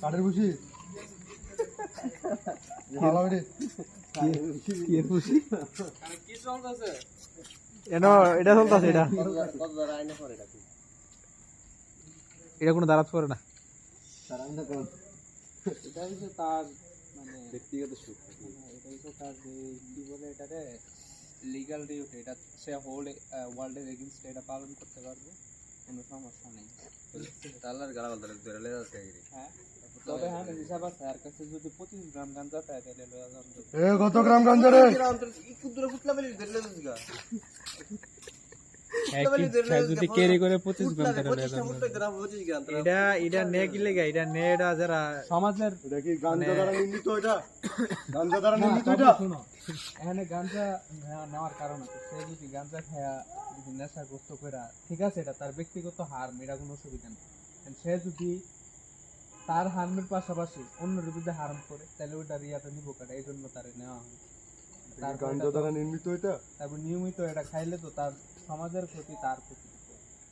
কাঠের ভুসি ভালো রে কি খুশি কি চলতেছে? এটা চলতেছে এটা কত ধরে আইনে পরে এটা এটা কোনো দাঁড়াতে পারে না এটা হচ্ছে তার মানে ব্যক্তিগত সুখ এটা হচ্ছে তার যে কি বলে এটারে লিগ্যাল ডিউটি, এটা সে হোল ওয়ার্ল্ডের এগেইনস্ট এটা পালন করতে পারবে, কোনো সমস্যা নেই। আল্লাহর গালাগাল ধরে লে যাচ্ছে হ্যাঁ, তবে হ্যাঁ হিসাব আছে, আর কাছে যদি 25 গ্রাম গাঁজা পায় তাহলে লয়া যান। এ কত গ্রাম গাঞ্জা রে যদি ক্যারি করে 25 গ্রাম এটা নে কি লেগে এটা নে এটা যারা সমাজের এটা কি গাঞ্জা দ্বারা নির্মিত এটা গাঞ্জা দ্বারা নির্মিত এটা শুনো, এখানে গাঁজা নেওয়ার কারণ আছে, সে যদি গাঁজা খায়া যদি নেশাগ্রস্ত করে, ঠিক আছে এটা তার ব্যক্তিগত হার্ম, এটা কোনো অসুবিধা নেই। সে যদি তার হার্মের পাশাপাশি অন্যের যদি হার্ম করে তাহলে ওইটা রিয়াটা নিব কাটা, এই জন্য তার নেওয়া হয়। গাঞ্জা দ্বারা নির্মিত এটা তারপর নিয়মিত এটা খাইলে তো তার সমাজের ক্ষতি, তার ক্ষতি।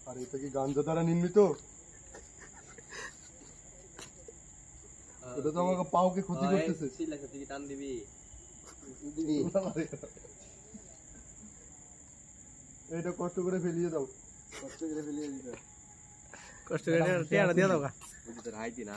আর এটা কি গাঞ্জা দ্বারা নির্মিত? এটা তো আমাকে পাওকে ক্ষতি করতেছে। টান দিবি এটা কষ্ট করে ফেলিয়ে দাও কষ্ট করে টিয়াটা দিয়ে দাও হাইতি না